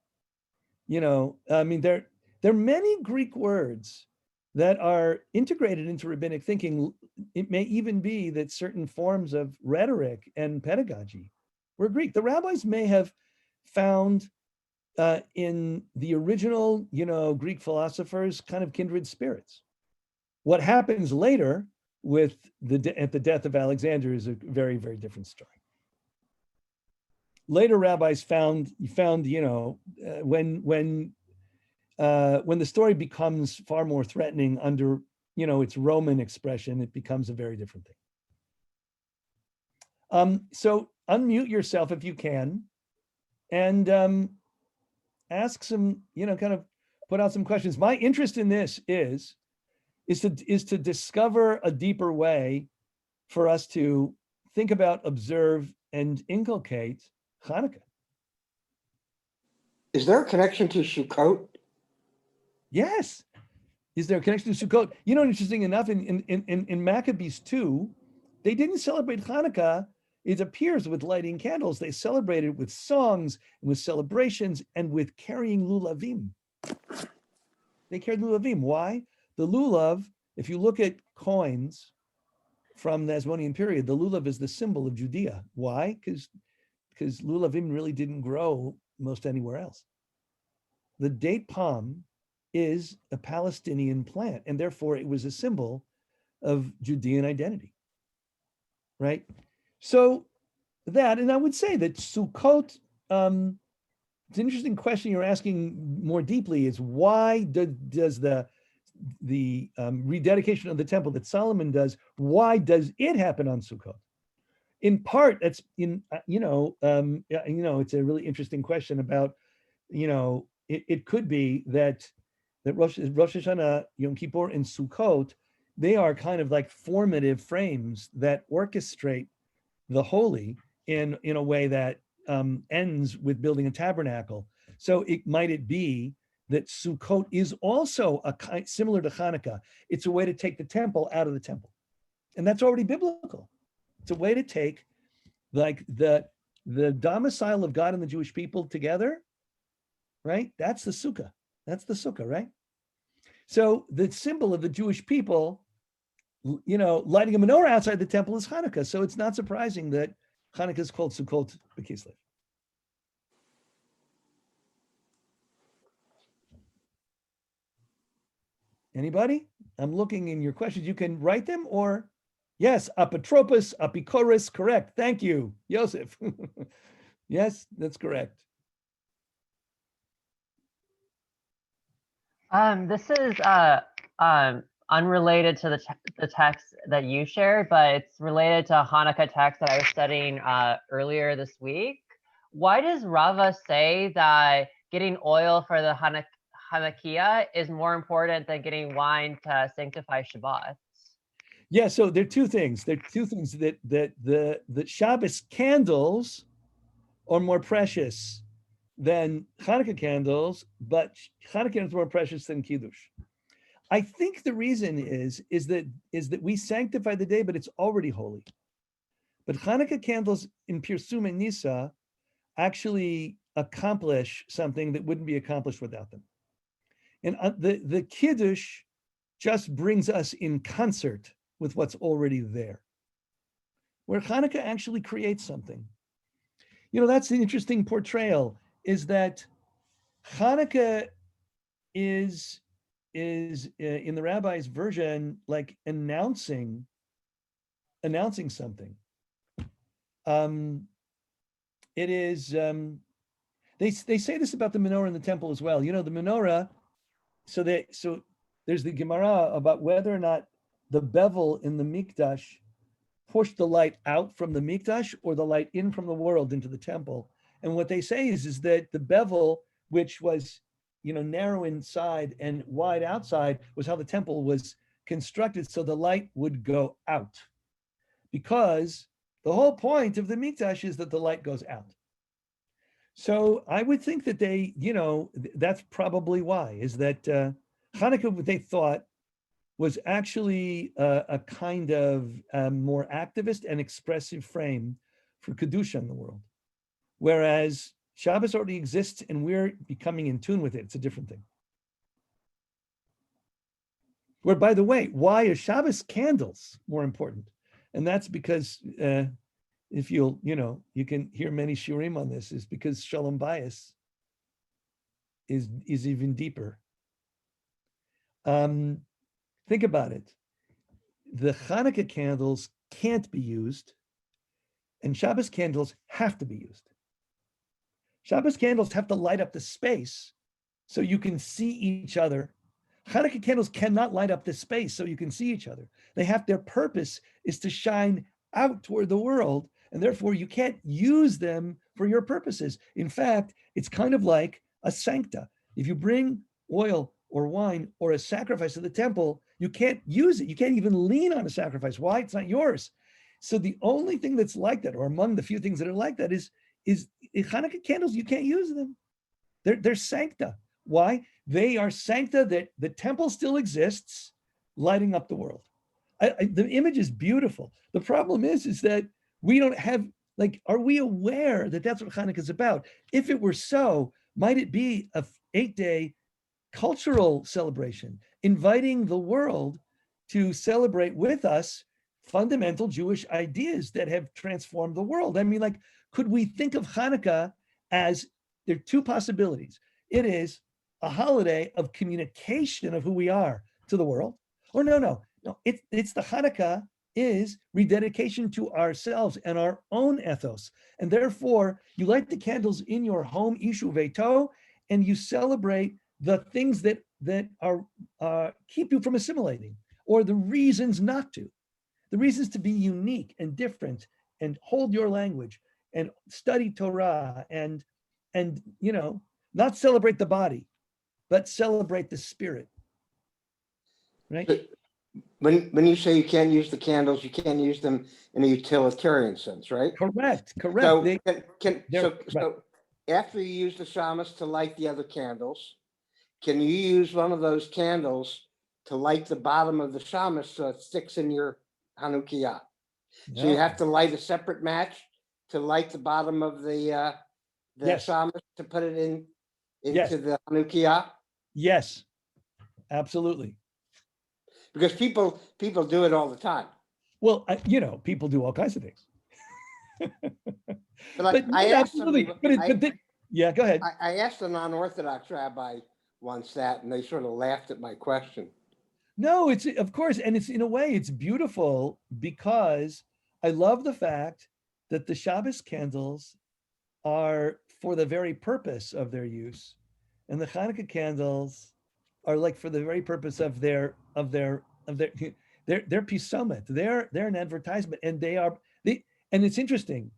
I mean, there are many Greek words that are integrated into rabbinic thinking. It may even be that certain forms of rhetoric and pedagogy were Greek. The rabbis may have found in the original, Greek philosophers kind of kindred spirits. What happens later at the death of Alexander is a very, very different story. Later rabbis found when the story becomes far more threatening under its Roman expression, it becomes a very different thing. So unmute yourself if you can, and ask some, kind of put out some questions. My interest in this is to discover a deeper way for us to think about, observe, and inculcate Chanukah. Is there a connection to Sukkot? Yes. Is there a connection to Sukkot? Interesting enough, in Maccabees 2, they didn't celebrate Chanukah, it appears, with lighting candles. They celebrated with songs and with celebrations and with carrying lulavim. They carried lulavim. Why? The lulav, if you look at coins from the Hasmonean period, the lulav is the symbol of Judea. Why? Because lulavim really didn't grow most anywhere else. The date palm is a Palestinian plant, and therefore it was a symbol of Judean identity, right? So that, and I would say that Sukkot, it's an interesting question you're asking more deeply, is why does the rededication of the temple that Solomon does, why does it happen on Sukkot? In part, that's it's a really interesting question about, it could be that Rosh Hashanah, Yom Kippur, and Sukkot, they are kind of like formative frames that orchestrate the holy in a way that ends with building a tabernacle. So might it be that Sukkot is also similar to Hanukkah? It's a way to take the temple out of the temple, and that's already biblical. It's a way to take like the domicile of God and the Jewish people together, right? That's the sukkah. That's the sukkah, right? So the symbol of the Jewish people, lighting a menorah outside the temple is Hanukkah. So it's not surprising that Hanukkah is called Sukkot B'Kislev. Anybody? I'm looking in your questions. You can write them, or yes, apotropos, apikoros, correct. Thank you, Yosef. Yes, that's correct. This is unrelated to the text that you shared, but it's related to a Hanukkah text that I was studying earlier this week. Why does Rava say that getting oil for the Hanukkah is more important than getting wine to sanctify Shabbat? Yeah, so there are two things. There are two things that the Shabbos candles are more precious than Hanukkah candles, but Hanukkah candles are more precious than Kiddush. I think the reason is that we sanctify the day, but it's already holy. But Hanukkah candles in Pirsum and Nisa actually accomplish something that wouldn't be accomplished without them. And the Kiddush just brings us in concert with what's already there. where Hanukkah actually creates something. You know, that's the interesting portrayal, is that Hanukkah is in the rabbi's version like announcing something. It is they say this about the menorah in the temple as well. You know, the menorah. So there's the Gemara about whether or not the bevel in the mikdash pushed the light out from the mikdash or the light in from the world into the temple. And what they say is that the bevel, which was, you know, narrow inside and wide outside, was how the temple was constructed, so the light would go out. Because the whole point of the mikdash is that the light goes out. So I would think that they, you know, that's probably why, is that Hanukkah, what they thought, was actually a kind of more activist and expressive frame for Kedusha in the world. Whereas Shabbos already exists and we're becoming in tune with it. It's a different thing. Where, by the way, why are Shabbos candles more important? And that's because if you'll, you know, you can hear many shiurim on this, is because Shalom Bayis is even deeper. Think about it. The Hanukkah candles can't be used, and Shabbos candles have to be used. Shabbos candles have to light up the space so you can see each other. Hanukkah candles cannot light up the space so you can see each other. Their purpose is to shine out toward the world, and therefore you can't use them for your purposes. In fact, it's kind of like a sancta. If you bring oil or wine or a sacrifice to the temple, you can't use it. You can't even lean on a sacrifice. Why? It's not yours. So the only thing that's like that, or among the few things that are like that, is Hanukkah candles. You can't use them. They're sancta. Why? They are sancta that the temple still exists, lighting up the world. The image is beautiful. The problem is that we don't have, like, are we aware that that's what Hanukkah is about? If it were so, might it be a 8-day cultural celebration, inviting the world to celebrate with us fundamental Jewish ideas that have transformed the world? I mean, like, could we think of Hanukkah as, there are two possibilities. It is a holiday of communication of who we are to the world, or no, it's the Hanukkah is rededication to ourselves and our own ethos. And therefore, you light the candles in your home, Ishu Veito, and you celebrate the things that are keep you from assimilating, or the reasons not to, the reasons to be unique and different, and hold your language and study Torah, and you know, not celebrate the body, but celebrate the spirit. Right? When you say you can't use the candles, you can't use them in a utilitarian sense, right? Correct. So They, so after you use the shamas to light the other candles, can you use one of those candles to light the bottom of the shamas so it sticks in your Hanukkah? So you have to light a separate match to light the bottom of the Yes. shamas to put it into Yes. the Hanukkah? Yes, absolutely. Because people do it all the time. Well, you know, people do all kinds of things. But I asked absolutely. Yeah, go ahead. I asked a non-Orthodox rabbi once that, and they sort of laughed at my question. No, it's, of course, and it's, in a way, it's beautiful, because I love the fact that the Shabbos candles are for the very purpose of their use, and the Hanukkah candles are like for the very purpose of their pisomet. They're an advertisement, and and it's interesting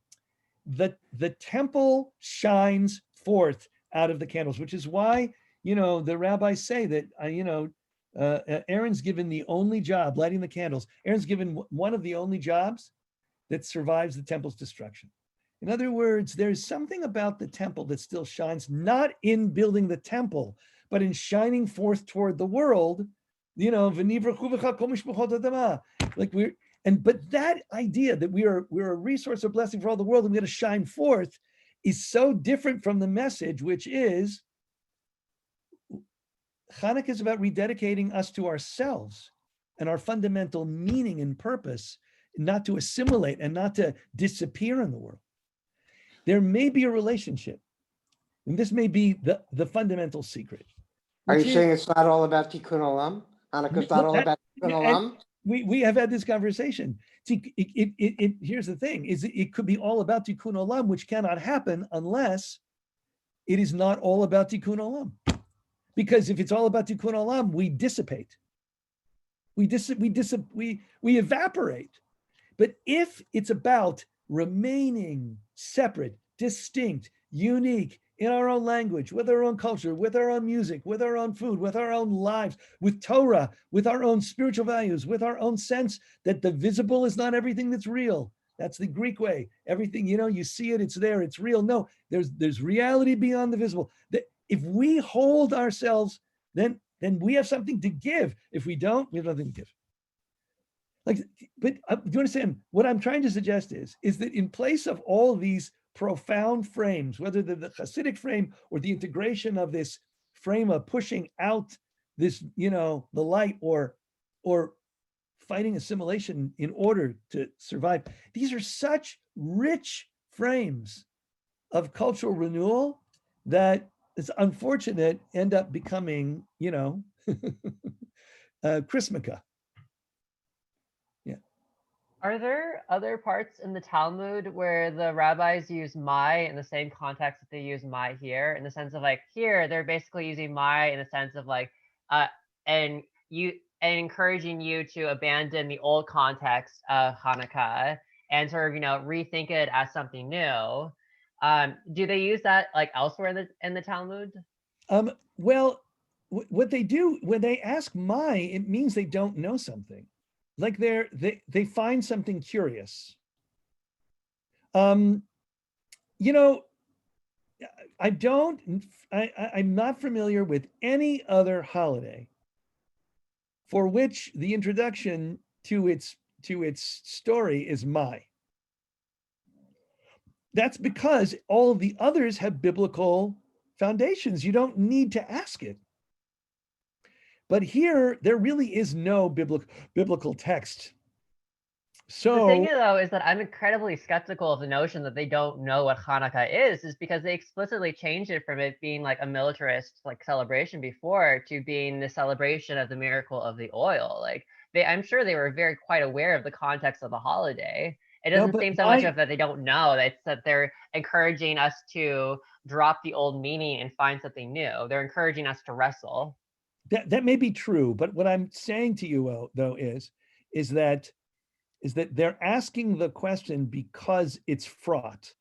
that the temple shines forth out of the candles, which is why, you know, the rabbis say that Aaron's given the only job, lighting the candles. Aaron's given one of the only jobs that survives the temple's destruction. In other words, there's something about the temple that still shines, not in building the temple, but in shining forth toward the world. You know, like but that idea that we're a resource of blessing for all the world and we're going to shine forth is so different from the message, which is Hanukkah is about rededicating us to ourselves and our fundamental meaning and purpose. not to assimilate and not to disappear in the world. There may be a relationship, and this may be the fundamental secret. Are you saying it's not all about Tikkun Olam? Hanukkah's not all about Tikkun Olam? We have had this conversation. See, here's the thing: it could be all about Tikkun Olam, which cannot happen unless it is not all about Tikkun Olam. Because if it's all about Tikkun Olam, we dissipate. We evaporate. But if it's about remaining separate, distinct, unique, in our own language, with our own culture, with our own music, with our own food, with our own lives, with Torah, with our own spiritual values, with our own sense that the visible is not everything that's real. That's the Greek way. Everything, you see it, it's there, it's real. No, there's reality beyond the visible. If we hold ourselves, then we have something to give. If we don't, we have nothing to give. But do you understand? What I'm trying to suggest is that in place of all these profound frames, whether they're the Hasidic frame or the integration of this frame of pushing out this, the light or fighting assimilation in order to survive. These are such rich frames of cultural renewal that it's unfortunate end up becoming, Chrismukkah. Are there other parts in the Talmud where the rabbis use my in the same context that they use my here, in the sense of here they're basically using my in the sense of and encouraging you to abandon the old context of Hanukkah and sort of rethink it as something new? Do they use that elsewhere in the Talmud? Well, what they do when they ask my, it means they don't know something. They find something curious. I'm not familiar with any other holiday for which the introduction to its story is my. That's because all of the others have biblical foundations. You don't need to ask it. But here, there really is no biblical text. So the thing though is that I'm incredibly skeptical of the notion that they don't know what Hanukkah is because they explicitly changed it from it being a militarist celebration before to being the celebration of the miracle of the oil. I'm sure they were quite aware of the context of the holiday. It doesn't seem so much of that they don't know. It's that they're encouraging us to drop the old meaning and find something new. They're encouraging us to wrestle. That may be true, but what I'm saying to you though is that they're asking the question because it's fraught.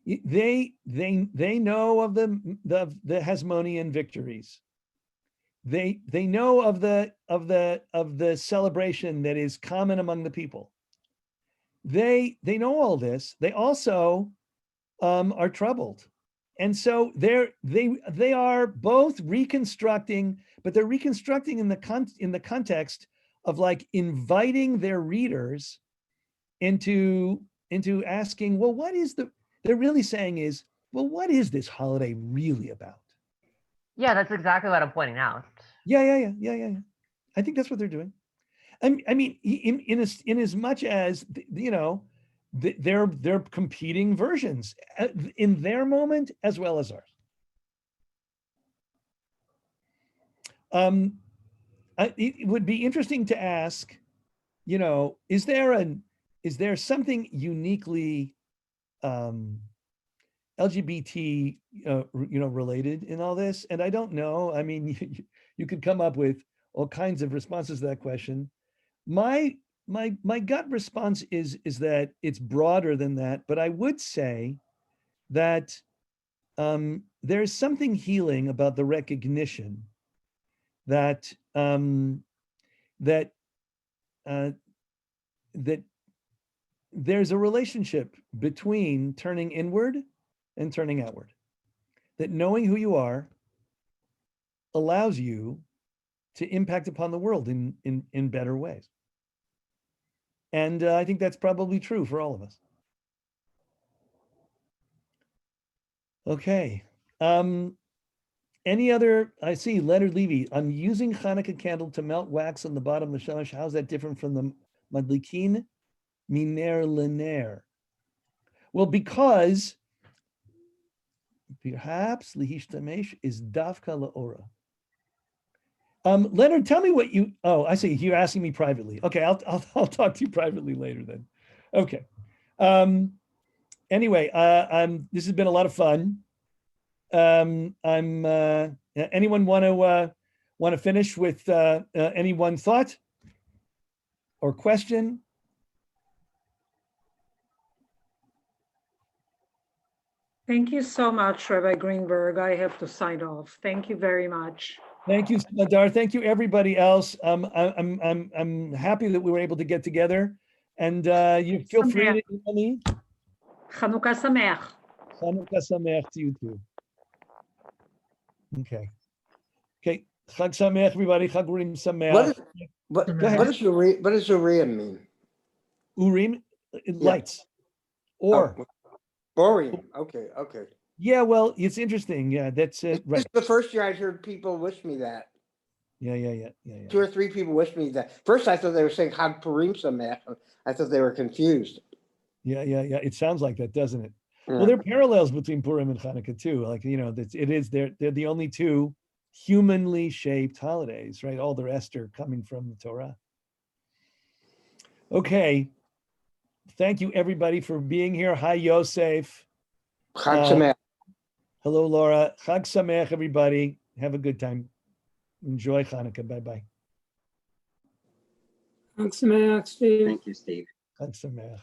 They know of the Hasmonean victories. They know of the celebration that is common among the people. They know all this. They also are troubled. And so they are both reconstructing, but they're reconstructing in the context of inviting their readers into asking, well, they're really saying is, well, what is this holiday really about? Yeah, that's exactly what I'm pointing out. Yeah. I think that's what they're doing. I mean, in as much as they're competing versions in their moment as well as ours. It would be interesting to ask, is there something uniquely LGBT related in all this? And I don't know. I mean, you could come up with all kinds of responses to that question. My gut response is that it's broader than that, but I would say that there's something healing about the recognition that that there's a relationship between turning inward and turning outward. That knowing who you are allows you to impact upon the world in better ways. And I think that's probably true for all of us. Okay. Any other, I see Leonard Levy, I'm using Hanukkah candle to melt wax on the bottom of the shamash. How's that different from Madlikin miner lener. Well, because perhaps lihishtamesh is dafka laora. Leonard, tell me what you. Oh, I see. You're asking me privately. Okay, I'll talk to you privately later then. Okay. Anyway, this has been a lot of fun. Anyone want to finish with any one thought or question? Thank you so much, Rabbi Greenberg. I have to sign off. Thank you very much. Thank you, Madar. Thank you, everybody else. I'm happy that we were able to get together, and you feel free to email me. Chanukah Sameach. Chanukah Sameach to you too. Okay. Okay. Chag Sameach, everybody. Chag Urim Sameach. What does Urim mean? Urim, lights. Or. Urim. Okay. Okay. Yeah, well, it's interesting. Yeah, that's it. This is the first year I heard people wish me that. Yeah. 2 or 3 people wished me that. First, I thought they were saying Chag Purim Sameach. I thought they were confused. Yeah. It sounds like that, doesn't it? Yeah. Well, there are parallels between Purim and Hanukkah too. Like, you know, they're the only 2 humanly shaped holidays, right? All the rest are coming from the Torah. Okay. Thank you, everybody, for being here. Hi, Yosef. Chag Sameach. Hello, Laura. Chag Sameach, everybody. Have a good time. Enjoy Hanukkah. Bye-bye. Chag Sameach, Steve. Thank you, Steve. Chag Sameach.